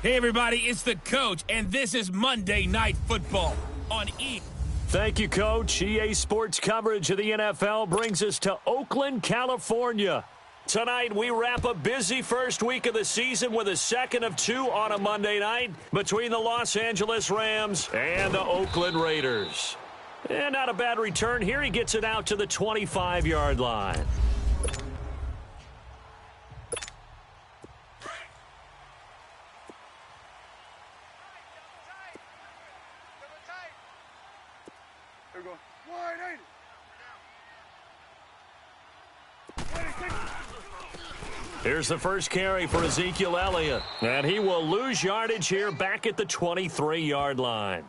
Hey, everybody, it's the coach, and this is Monday Night Football on E! Thank you, Coach. EA Sports coverage of the NFL brings us to Oakland, California. Tonight, we wrap a busy first week of the season with a second of two on a Monday night between the Los Angeles Rams and the Oakland Raiders. And not a bad return here. He gets it out to the 25-yard line. Here's the first carry for Ezekiel Elliott. And he will lose yardage here back at the 23-yard line.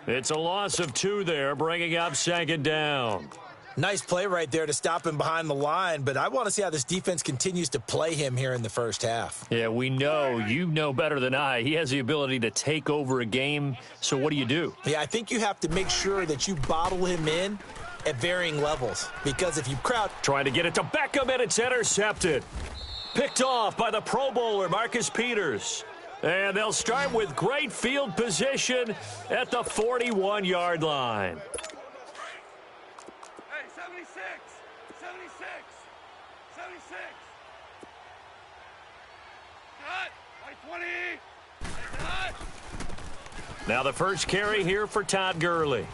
It's a loss of 2 there, bringing up second down. Nice play right there to stop him behind the line, but I want to see how this defense continues to play him here in the first half. Yeah, we know. You know better than I. He has the ability to take over a game, so what do? Yeah, I think you have to make sure that you bottle him in at varying levels, because if you crowd... Trying to get it to Beckham, and it's intercepted. Picked off by the Pro Bowler, Marcus Peters. And they'll start with great field position at the 41-yard line. Hey, 76, 76, 76. Cut, by 20. Cut. Now the first carry here for Todd Gurley.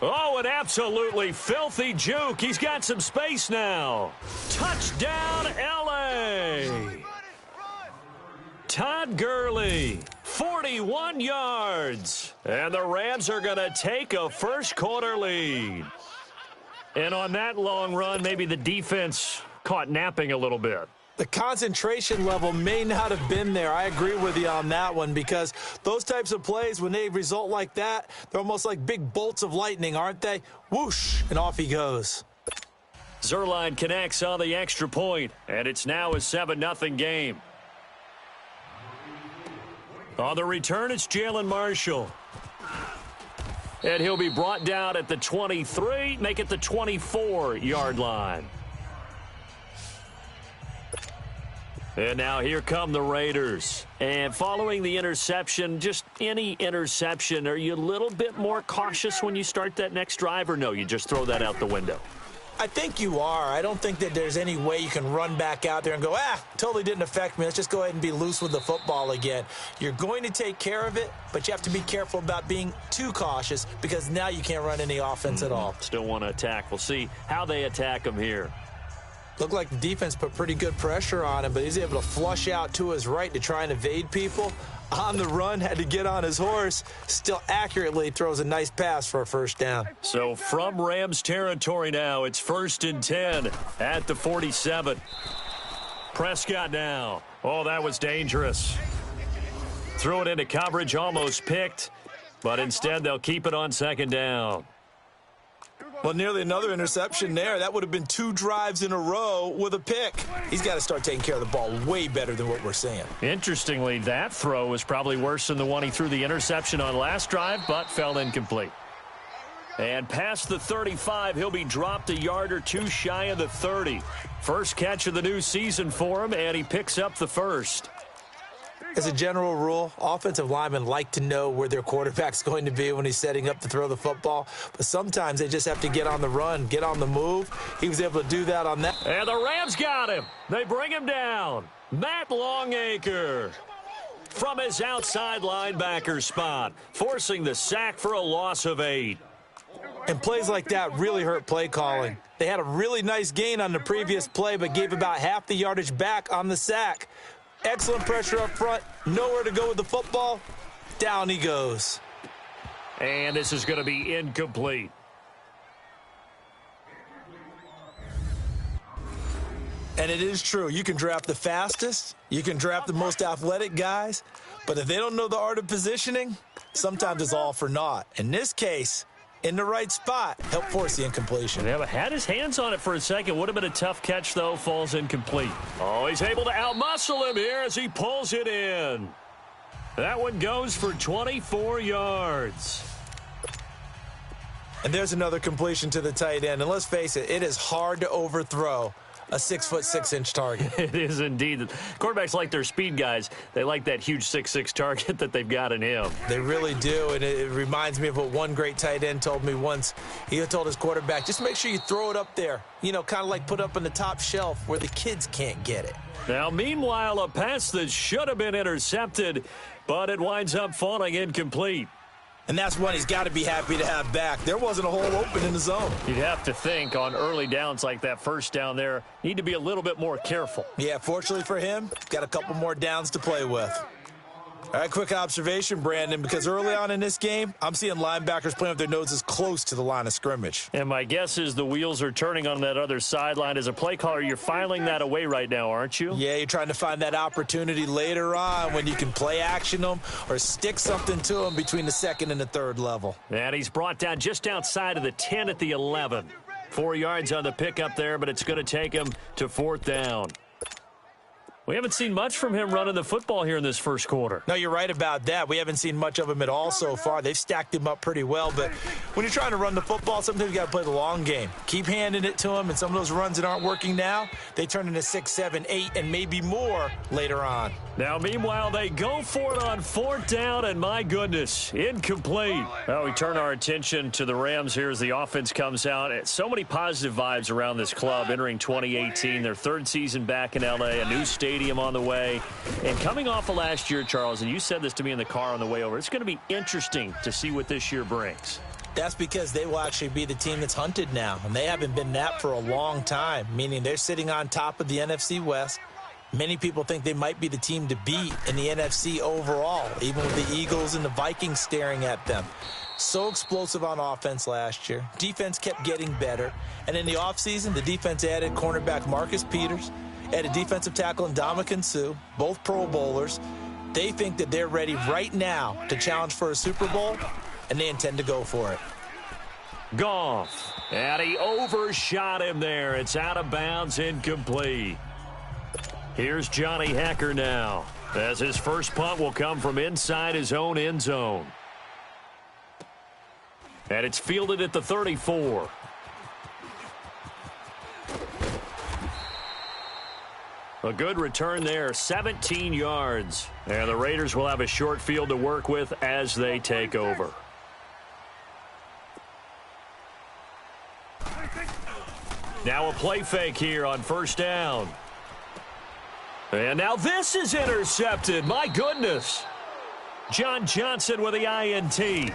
Oh, an absolutely filthy juke. He's got some space now. Touchdown, L.A. Todd Gurley, 41 yards. And the Rams are going to take a first-quarter lead. And on that long run, maybe the defense caught napping a little bit. The concentration level may not have been there. I agree with you on that one, because those types of plays, when they result like that, they're almost like big bolts of lightning, aren't they? Whoosh, and off he goes. Zerline connects on the extra point, and it's now a 7-0 game. On the return, it's Jalen Marshall. And he'll be brought down at the 23, make it the 24-yard line. And now here come the Raiders. And following the interception, just any interception, are you a little bit more cautious when you start that next drive, or no, you just throw that out the window? I think you are. I don't think that there's any way you can run back out there and go, totally didn't affect me. Let's just go ahead and be loose with the football again. You're going to take care of it, but you have to be careful about being too cautious, because now you can't run any offense at all. Still want to attack. We'll see how they attack him here. Looked like the defense put pretty good pressure on him, but he's able to flush out to his right to try and evade people. On the run, had to get on his horse. Still accurately throws a nice pass for a first down. So from Rams territory now, it's 1st and 10 at the 47. Prescott now. Oh, that was dangerous. Threw it into coverage, almost picked, but instead they'll keep it on second down. Well, nearly another interception there. That would have been 2 drives in a row with a pick. He's got to start taking care of the ball way better than what we're seeing. Interestingly, that throw was probably worse than the one he threw the interception on last drive, but fell incomplete. And past the 35, he'll be dropped a yard or 2 shy of the 30. First catch of the new season for him, and he picks up the first. As a general rule, offensive linemen like to know where their quarterback's going to be when he's setting up to throw the football. But sometimes they just have to get on the run, get on the move. He was able to do that on that. And the Rams got him. They bring him down. Matt Longacre from his outside linebacker spot, forcing the sack for a loss of 8. And plays like that really hurt play calling. They had a really nice gain on the previous play, but gave about half the yardage back on the sack. Excellent pressure up front. Nowhere to go with the football. Down he goes. And this is going to be incomplete. And it is true. You can draft the fastest. You can draft the most athletic guys. But if they don't know the art of positioning, sometimes it's all for naught. In this case, in the right spot, help force the incompletion. Yeah, but had his hands on it for a second. Would have been a tough catch, though. Falls incomplete. Oh, he's able to outmuscle him here as he pulls it in. That one goes for 24 yards. And there's another completion to the tight end. And let's face it, it is hard to overthrow a 6'6" target. It is indeed. Quarterbacks like their speed guys. They like that huge 6'6" target that they've got in him. They really do, and it reminds me of what one great tight end told me once. He told his quarterback, just make sure you throw it up there, kind of like put up on the top shelf where the kids can't get it. Now, meanwhile, a pass that should have been intercepted, but it winds up falling incomplete. And that's one he's got to be happy to have back. There wasn't a hole open in the zone. You'd have to think on early downs like that first down there, need to be a little bit more careful. Yeah, fortunately for him, got a couple more downs to play with. All right, quick observation, Brandon, because early on in this game, I'm seeing linebackers playing with their noses close to the line of scrimmage. And my guess is the wheels are turning on that other sideline. As a play caller, you're filing that away right now, aren't you? Yeah, you're trying to find that opportunity later on when you can play action them or stick something to them between the second and the third level. And he's brought down just outside of the 10 at the 11. 4 yards on the pickup there, but it's going to take him to fourth down. We haven't seen much from him running the football here in this first quarter. No, you're right about that. We haven't seen much of him at all so far. They've stacked him up pretty well, but when you're trying to run the football, sometimes you got to play the long game. Keep handing it to him, and some of those runs that aren't working now, they turn into 6, 7, 8, and maybe more later on. Now, meanwhile, they go for it on fourth down, and my goodness, incomplete. Well, we turn our attention to the Rams here as the offense comes out. So many positive vibes around this club entering 2018. Their third season back in L.A., a new stadium on the way. And coming off of last year, Charles, and you said this to me in the car on the way over, it's going to be interesting to see what this year brings. That's because they will actually be the team that's hunted now, and they haven't been that for a long time, meaning they're sitting on top of the NFC West. Many people think they might be the team to beat in the NFC overall, even with the Eagles and the Vikings staring at them. So explosive on offense last year. Defense kept getting better. And in the offseason, the defense added cornerback Marcus Peters, added defensive tackle Ndamukong Suh, both Pro Bowlers. They think that they're ready right now to challenge for a Super Bowl, and they intend to go for it. Goff, and he overshot him there. It's out of bounds, incomplete. Here's Johnny Hekker now, as his first punt will come from inside his own end zone. And it's fielded at the 34. A good return there, 17 yards. And the Raiders will have a short field to work with as they take over. Now a play fake here on first down. And now this is intercepted. My goodness. John Johnson with the INT.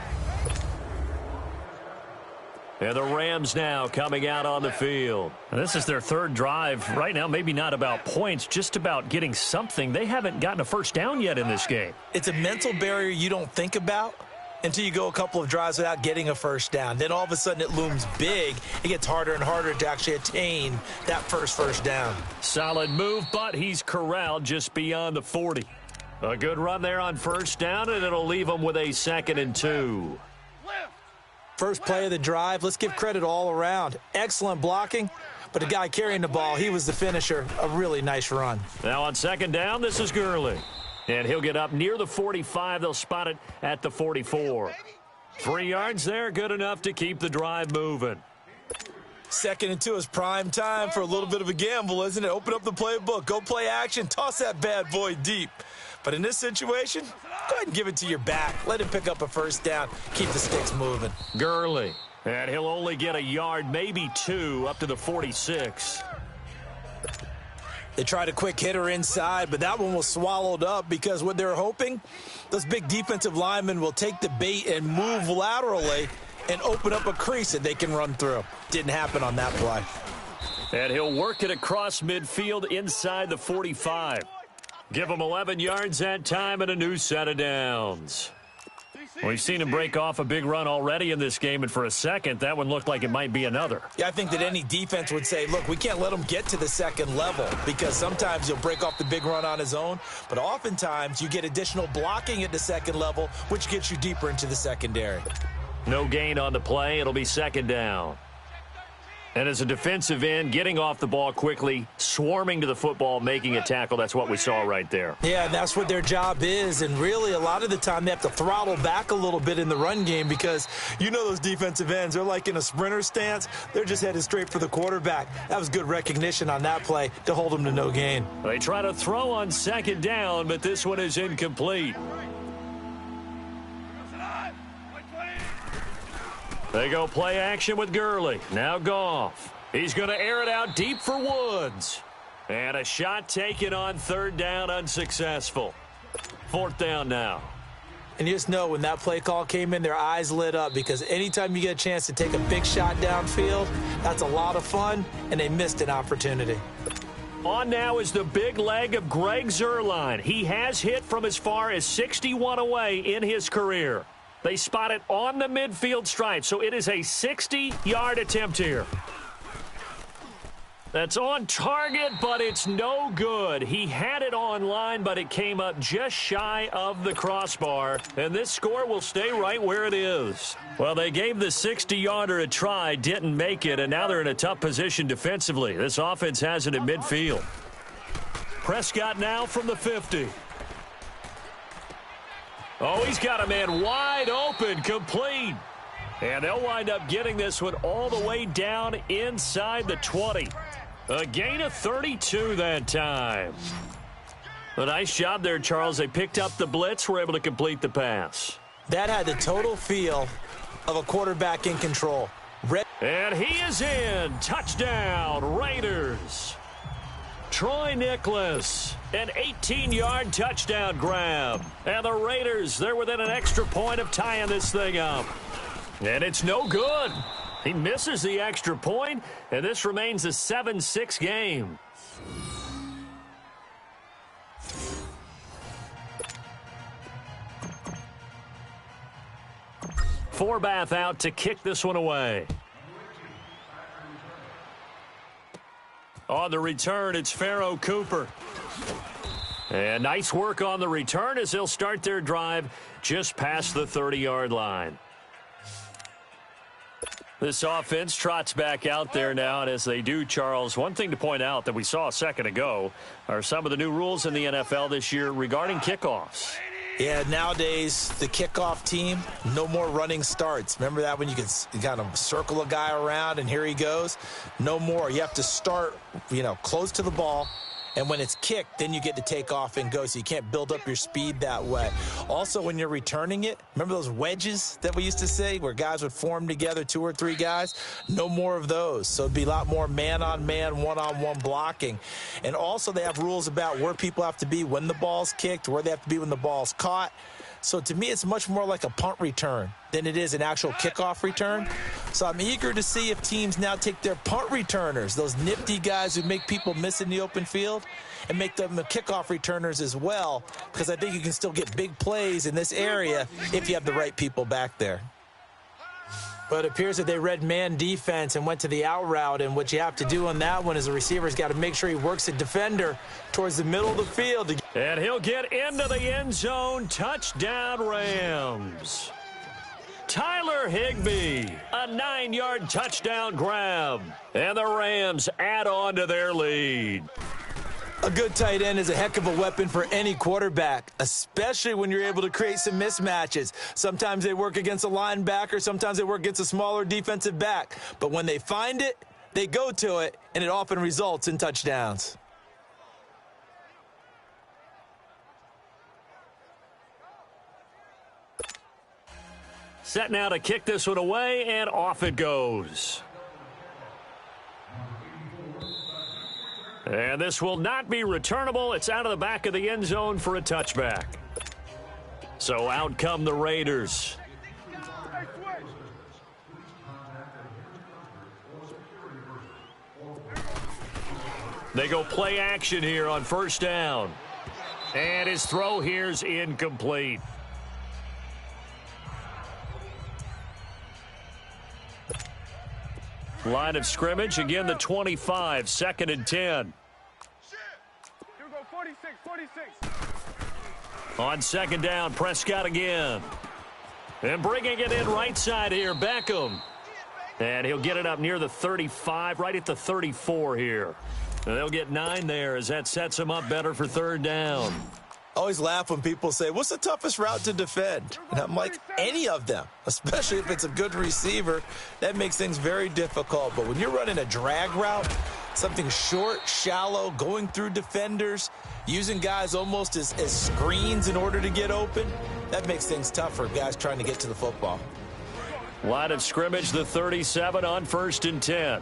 And the Rams now coming out on the field. And this is their third drive. Right now, maybe not about points, just about getting something. They haven't gotten a first down yet in this game. It's a mental barrier you don't think about until you go a couple of drives without getting a first down. Then all of a sudden it looms big. It gets harder and harder to actually attain that first down. Solid move, but he's corralled just beyond the 40. A good run there on first down, and it'll leave him with a 2nd and 2. First play of the drive, let's give credit all around. Excellent blocking, but the guy carrying the ball, he was the finisher. A really nice run. Now on second down, this is Gurley. And he'll get up near the 45. They'll spot it at the 44. 3 yards there, good enough to keep the drive moving. 2nd and 2 is prime time for a little bit of a gamble, isn't it? Open up the playbook, go play action, toss that bad boy deep. But in this situation, go ahead and give it to your back. Let him pick up a first down, keep the sticks moving. Gurley, and he'll only get a yard, maybe 2, up to the 46. They tried a quick hitter inside, but that one was swallowed up because what they're hoping, those big defensive linemen will take the bait and move laterally and open up a crease that they can run through. Didn't happen on that play. And he'll work it across midfield inside the 45. Give him 11 yards that time and a new set of downs. We've seen him break off a big run already in this game, and for a second, that one looked like it might be another. Yeah, I think that any defense would say, look, we can't let him get to the second level because sometimes he'll break off the big run on his own, but oftentimes you get additional blocking at the second level, which gets you deeper into the secondary. No gain on the play. It'll be second down. And as a defensive end, getting off the ball quickly, swarming to the football, making a tackle, that's what we saw right there. Yeah, that's what their job is. And really, a lot of the time, they have to throttle back a little bit in the run game because you know those defensive ends, they're like in a sprinter stance. They're just headed straight for the quarterback. That was good recognition on that play to hold them to no gain. They try to throw on second down, but this one is incomplete. They go play action with Gurley. Now Goff. He's going to air it out deep for Woods. And a shot taken on third down, unsuccessful. Fourth down now. And you just know when that play call came in, their eyes lit up because anytime you get a chance to take a big shot downfield, that's a lot of fun, and they missed an opportunity. On now is the big leg of Greg Zuerlein. He has hit from as far as 61 away in his career. They spot it on the midfield stripe, so it is a 60-yard attempt here. That's on target, but it's no good. He had it on line, but it came up just shy of the crossbar, and this score will stay right where it is. Well, they gave the 60-yarder a try, didn't make it, and now they're in a tough position defensively. This offense has it in midfield. Prescott now from the 50. Oh, he's got a man wide open, complete. And they'll wind up getting this one all the way down inside the 20. A gain of 32 that time. A nice job there, Charles. They picked up the blitz, were able to complete the pass. That had the total feel of a quarterback in control. And he is in. Touchdown, Raiders. Troy Nicholas, an 18-yard touchdown grab. And the Raiders, they're within an extra point of tying this thing up. And it's no good. He misses the extra point, and this remains a 7-6 game. Forbath out to kick this one away. On the return, it's Pharaoh Cooper. And nice work on the return as they'll start their drive just past the 30-yard line. This offense trots back out there now, and as they do, Charles, one thing to point out that we saw a second ago are some of the new rules in the NFL this year regarding kickoffs. Yeah, nowadays, the kickoff team, no more running starts. Remember that when you could kind of circle a guy around and here he goes? No more. You have to start, close to the ball. And when it's kicked, then you get to take off and go, so you can't build up your speed that way. Also, when you're returning it, remember those wedges that we used to say where guys would form together, 2 or 3 guys? No more of those. So it'd be a lot more man-on-man, one-on-one blocking. And also they have rules about where people have to be when the ball's kicked, where they have to be when the ball's caught. So to me, it's much more like a punt return than it is an actual kickoff return. So I'm eager to see if teams now take their punt returners, those nifty guys who make people miss in the open field, and make them the kickoff returners as well, because I think you can still get big plays in this area if you have the right people back there. But it appears that they read man defense and went to the out route, and what you have to do on that one is the receiver's got to make sure he works the defender towards the middle of the field. And he'll get into the end zone. Touchdown, Rams. Tyler Higbee, a 9-yard touchdown grab. And the Rams add on to their lead. A good tight end is a heck of a weapon for any quarterback, especially when you're able to create some mismatches. Sometimes they work against a linebacker, sometimes they work against a smaller defensive back. But when they find it, they go to it, and it often results in touchdowns. Set now to kick this one away, and off it goes. And this will not be returnable. It's out of the back of the end zone for a touchback. So out come the Raiders. They go play action here on first down. And his throw here's incomplete. Line of scrimmage, again the 25, 2nd and 10. Here we go, 46, 46. On second down, Prescott again. And bringing it in right side here, Beckham. And he'll get it up near the 35, right at the 34 here. And they'll get 9 there as that sets him up better for third down. I always laugh when people say, what's the toughest route to defend? And I'm like, any of them, especially if it's a good receiver. That makes things very difficult. But when you're running a drag route, something short, shallow, going through defenders, using guys almost as screens in order to get open, that makes things tough for guys trying to get to the football. Line of scrimmage, the 37 on 1st and 10.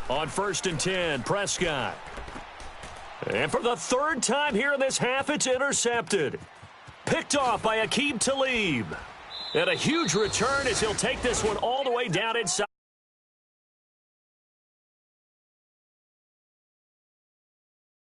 On 1st and 10, Prescott. And for the 3rd time here in this half, it's intercepted. Picked off by Aqib Talib. And a huge return as he'll take this one all the way down inside.